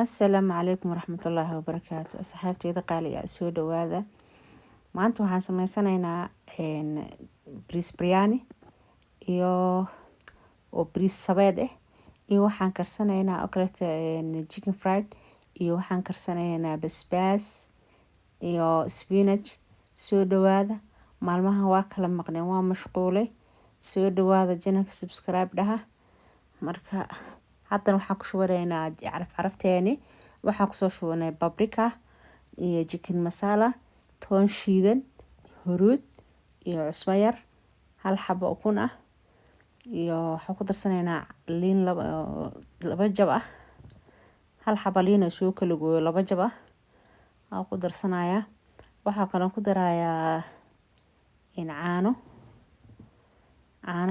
Assalaamu calaykum waraxmatullaahi wabarakaatu asxaabteyda qaaliga soo dhawaada. Maanta waxaan sameysanaynaa bariis biryani iyo bariis sabeed iyo waxaan karsanaynaa oo kaleeto chicken fried iyo waxaan karsanaynaa basbaas iyo spinach. Soo dhawaada, maalmahan waa kala maqneen, waa mashquulay. Soo dhawaada, channelka subscribe dhaha. Marka haddana waxaan ku shubanaynaa carafteeni. Waxaan kusoo shubanay paprika iyo chicken masala, toon shiidan, huruud iyo cusbo yar, hal xabo ukun ah iyo waxaan ku darsanaynaa liin laba jab ah, hal xabo liin oo soo kala gooyo laba jab ah aan ku darsanayaa. Waxaa kaloo ku darayaa caano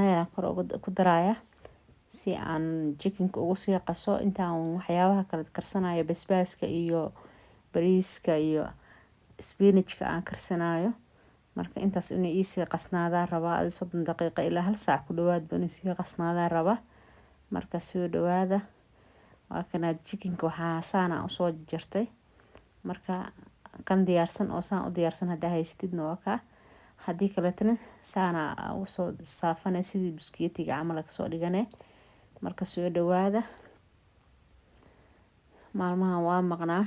yar kor ku darayaa si aan chickenka ugu sii qaso intaan waxyaabaha kala karsanayo basbaaska iyo bariiska iyo spinachka aan karsanayo. Marka intaas inay sii qasnaadaan rabaa 30 daqiiqo ilaa hal saac ku dhawaad baan sii qasnaadaan rabaa. Marka soo dhawaada, waa kana chickenka waxaa saana u soo jartay. Marka kan diyaarsan oo saan u diyaarsan hadaa haystidna waa ka haddii kaleetana saana u soo saafanay sidii biskitiga camal ka soo dhiganay. Marka soo dhawaada, maalmahan waa maqnaa,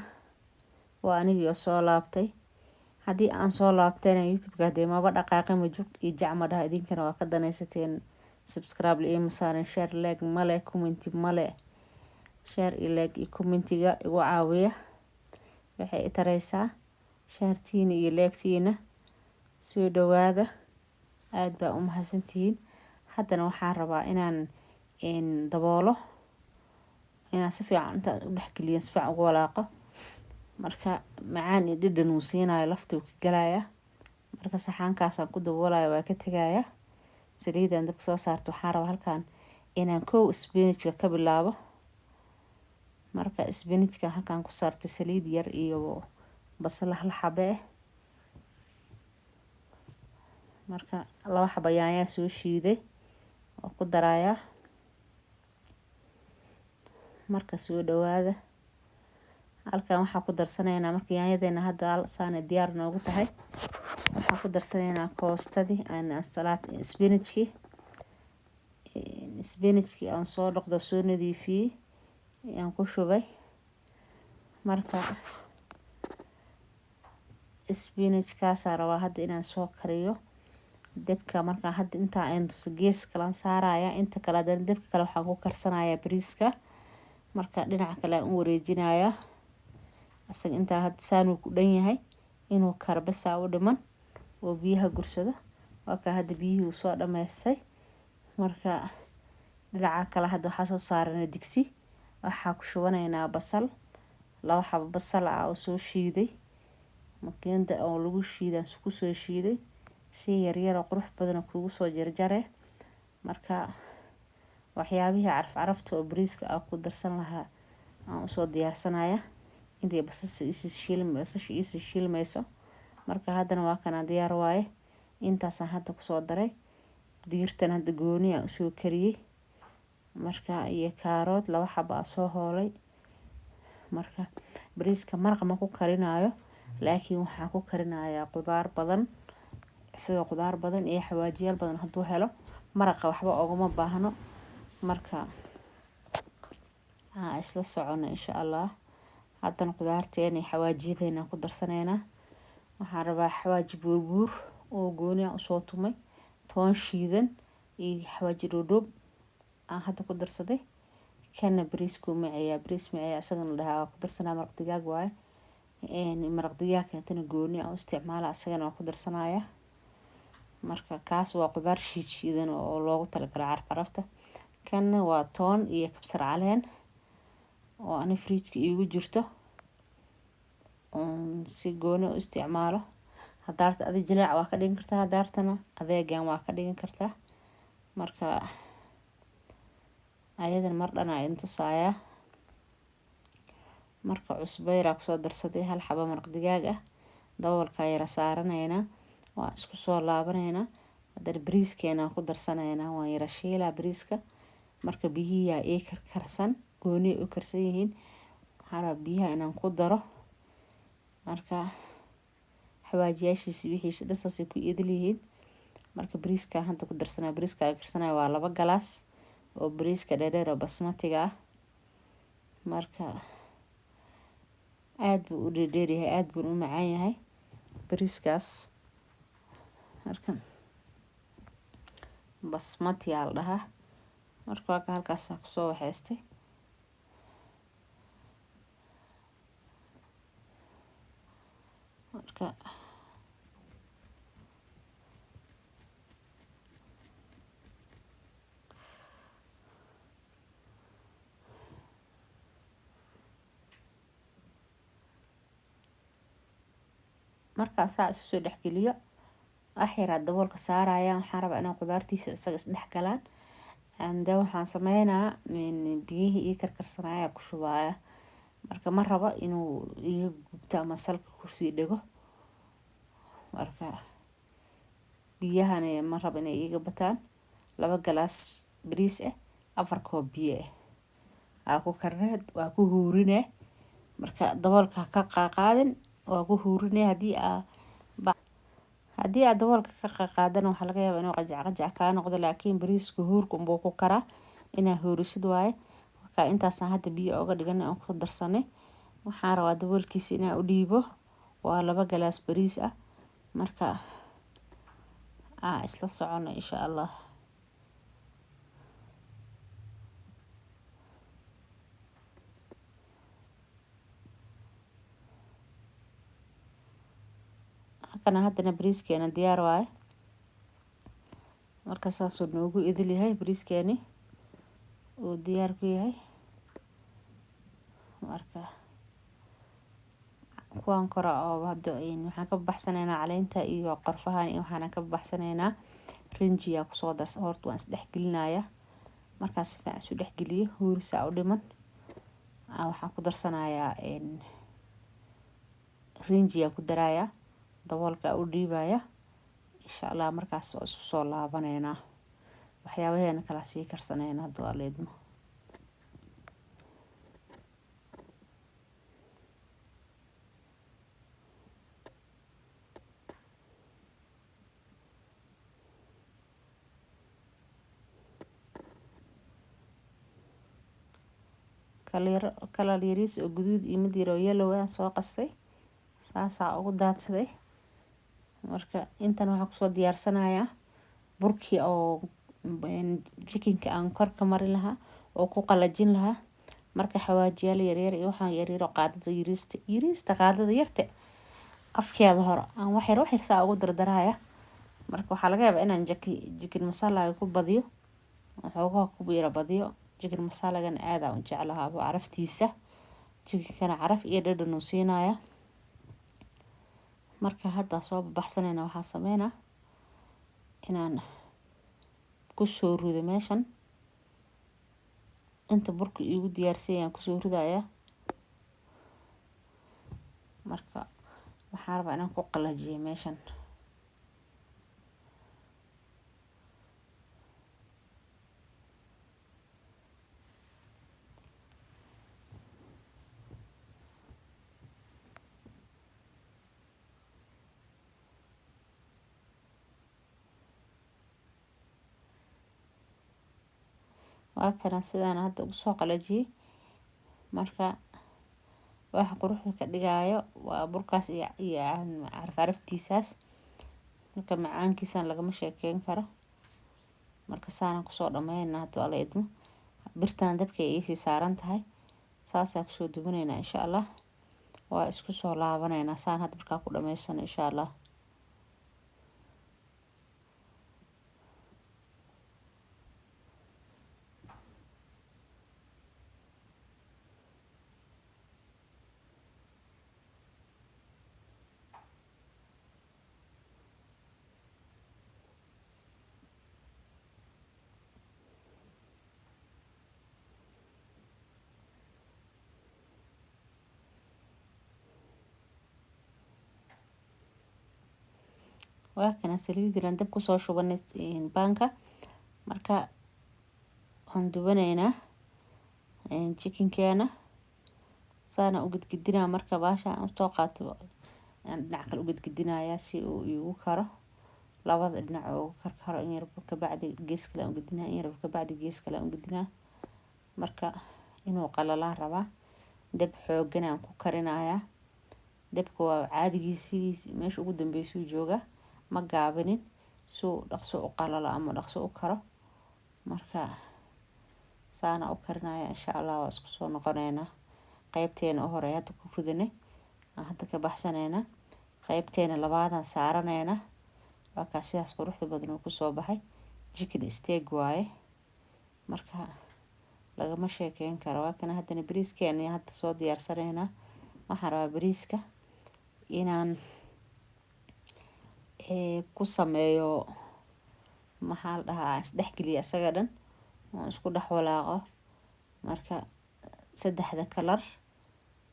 waa anigii soo laabtay. Haddii aan soo laabtayna youtube-ka hadee maba dhaqaaqay majuk iyo jacma dhaha idinkana waa ka danaysateen. Subscribe iyo masaaran, share, like male, comment male. Share iyo like iyo commentiga igu caawiya, waxay i taraysaa shaartiina iyo like-tiina. Soo dhawaada, aad baa u mahadsantihiin. Haddana waxaan rabaa inaan daboolo, inaan si fiican inta u dhexgeliyo si fiican ugu walaaqo. Marka macaan iyo dhadhan uu siinayo lafta uu ka galaya. Marka saxaankaasaan ku daboolayo waa ka tagaya. Saliidaan dabka soo saarto waxaan rabaa halkaan inaan spinachka ka bilaabo. Marka spinachka halkaan ku saartay saliid yar iyo basal hal xabe. Marka laba xabo yaanyo soo shiiday oo ku daraya. Marka soo dhawaada, halkaan waxaan ku darsanaynaa marka yaanyadeena hadda saana diyaar noogu tahay. Waxaan ku darsanaynaa koostadii spinachki aan soo dhaqdo soo nadiifiyay aan ku shubay. Marka spinachkaas rabaa hadda inaan soo kariyo. Dabka marka hadda inta aan gees kala saaraya, inta kala dabka kale waxaan ku karsanayaa bariiska. Marka dhinaca kale aan u wareejinayaa. Asaga inta hadda saan uu ku dhan yahay inuu karbasa u dhiman oo biyaha gursado. Waa ka hadda biyuhu soo dhameystay. Marka dhinaca kale hadda waxaa soo saaranay digsi. Waxaa ku shubanaynaa basal, laba xabo basal ah oo soo shiiday. Makiinada oo lagu shiiday ku soo shiiday si yar yar oo qurux badan kugu soo jarjaray. Marka waxyaabihi carafta oo bariiska aan ku darsan lahaa aan u soo diyaarsanaya. Intii basasha isi shiilmayso. Marka haddana waa kana diyaar waaye. Intaasaan hadda ku soo daray. Digirtan hadda gooni aan u soo kariyay. Marka iyo kaarood laba xabo soo hoolay. Marka bariiska maraq ma ku karinayo, laakiin waxaan ku karinayaa qudaar badan. Sida qudaar badan iyo xawaajiyaal badan hadduu helo maraqa waxba oguma baahno. Marka isla socono insha Allah. Haddana qudaarteena xawaajiyadeena ku darsanaynaa. Waxaan rabaa xawaaji buur oo gooni aan u soo tumay, toon shiidan iyo xawaaji dhudhub aan hadda ku darsaday. Kana bariisku maciya asagana dhahaa ku darsanaa maraq digaag waaye. Maraq digaagka tan gooni aan u isticmaala asagana ku darsanaya. Marka kaas waa qudaar shiidan oo loogu talagalay carafta. Kana waa toon iyo kabsar caleen oo aan fridge-ka igu jirto. Si gooni u isticmaalo. Hadaarta adi jilaac waa ka dhigan kartaa, hadaartana adeegan waa ka dhigan kartaa. Marka ayadan mar dhan ay intusaaya. Marka cusbo yar ku soo darsaday hal xabo maraq digaag ah. Daboolka yara saaranaynaa. Waa isku soo laabanaynaa. Haddana bariiskeena ku darsanaynaa. Waan yara shiilaa bariiska. Marka biyihiya karkarsan gooni u karsan yihiin. waxaan biyaha inaan ku daro. marka xawaajiyaashiisa wixiisa dhasaasay ku idil yihiin. marka bariiska hadda ku darsanaa, bariiska aan karsanayo waa 2 galaas oo bariiska dheedheer oo basmatiga ah. marka aad buu u dheedheer yahay, aad buu u macaan yahay bariiskaas. marka basmati aa la dhahaa. marka waa ka halkaas kusoo waxaystay. marka markaan saa isu soo dhexgeliyo waxyaraad daboolka saaraya. waxaan rabaa inaan qudaartiisa isaga isdhex galaan. waxaan sameynaa biyihii ii karkarsanaya ku shubaya. marka ma rabo inuu iga gubto ama salka kusii dhego. marka biyahana ma rabo inay iga bataan. 2 galaas bariis ah, 4 koob biyo ah ku karneed waa ku huurine. marka daboolka ka qaadin waa ku huurine. haddii aad daboolka ka qaadana waxaa laga yaabaa inuu qajac kaa noqdo, laakiin bariisku huurka unbuu ku karaa. inaa huurisid waaye. marka intaasaan hadda biyo oga dhigan aan ku darsanay. waxaan rabaa daboolkiisa inaan u dhiibo. waa 2 galaas bariis ah. marka isla socono insha Allah. halkana haddana bariiskeena diyaar waaye. marka saasuu noogu idil yahay bariiskeeni uu diyaar ku yahay. marka kuwaan kora oo hadda waxaan ka baxsanaynaa caleenta iyo qorfahan iyo waxaan ka baxsanaynaa rinjiya kusoo darsan. horta waan isdhex gelinayaa. markaas si fiican isu dhex geliyo huurisa u dhiman waxaan ku darsanayaa rinjiya ku darayaa. daboolka u dhiibaya insha Allah. markaas waa isku soo laabaneynaa. waxyaabaheena kala sii karsanayna hadda waa leedmo. kalar yariis oo guduud iyo mid yar oo yellow ah soo qasay. saasaa ugu daadsaday. marka intan waxaan kusoo diyaarsanayaa burkii oo jikinka aan kor ka marin lahaa oo ku qalajin lahaa. marka xawaajiyaal yaryar iyo waxaan yaryar oo qaadada yariista qaadada yarta afkeeda hore aan wax yar saa ugu dardaraya. marka waxaa laga yaabaa inaan jikin masala ku badiyo. waxoogaa ku yara badiyo. jikin masalagana aad aan u jeclahaa caraftiisa. jikinkana caraf iyo dhadhan uu siinaya. marka hadda soo baxsanayna waxaa sameynaa inaan ku soo rido meeshan. inta burka igu diyaarsan yahay ku soo ridaya. marka waxaan rabaa inaan ku qalajiyo meeshan. waa kana sidaan hadda ugu soo qalajiyay. marka waxa quruxda ka dhigayo waa burkaas iyo caraftiisaas. marka macaankiisana lagama sheekeyn karo. marka saan kusoo dhameynaa hadda waa la idmo. birtaan dabka ay sii saaran tahay. saasaan kusoo dubanaynaa insha Allah. waa isku soo laabaneynaa saan hadda markaa ku dhameysano insha Allah. waa kana saliid yar dab ku soo shubanay baanka. marka waan dubanaynaa jikinkeena saana u gedgedinaa marka baasha aan soo qaato aan dhinac kale u gedgedinayaa si uu igu karo labada dhinac oo karkaro in yar ka bacdi gees kale aan gedinaa in yar ka bacdi gees kale aan gedinaa marka inuu qalalaan rabaa dab xooggan aan ku karinayaa dabka waa caadigiisii meesha ugu dambeysay jooga ma gaabinin soo dhaqso u qalalo ama dhaqso u karo marka saana u karinaya insha Allah waa isku soo noqonaynaa qaybteena hore hadda ku ridanay hadda ka baxsanayna qaybteena labaadan saaranayna waa ka sidaas quruxda badan oo ku soo baxay chicken steak waaye marka lagama sheekeyn karo waa kana hadana bariiskeena hadda soo diyaarsanayna waxaan rabaa bariiska inaan ku sameeyo maxaa la dhahaa isdhex geliyo asaga dhan oo isku dhex walaaqo marka saddexda kalar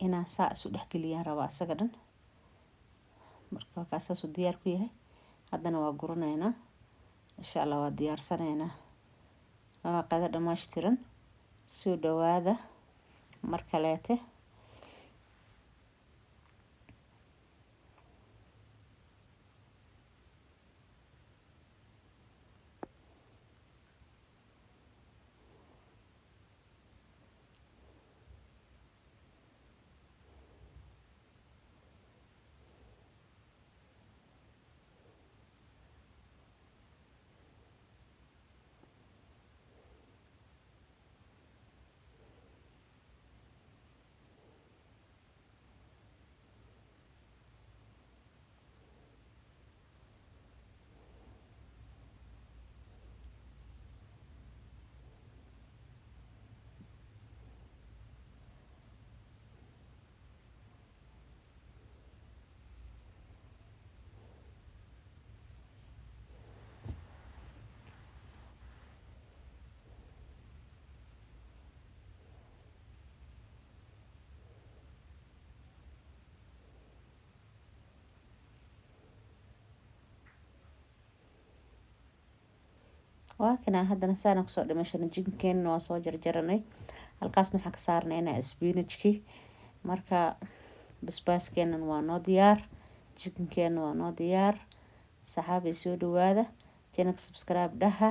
inaan saa isu dhex geliyaan rabaa asaga dhan marka kaasas uu diyaar ku yahay haddana waa guranaynaa insha Allah waa diyaarsanaynaa waa qada dhammaystiran soo dhawaada mar kaleete waa kana haddana saana kusoo dhameyshay chickenkeena waa soo jarjaranay halkaasna waxaan ka saarnaynaa spinachki marka basbaaskeena waa noo diyaar chickenkeena waa noo diyaar saxaabay soo dhawaada channel subscribe dhaha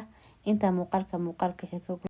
inta muuqaalka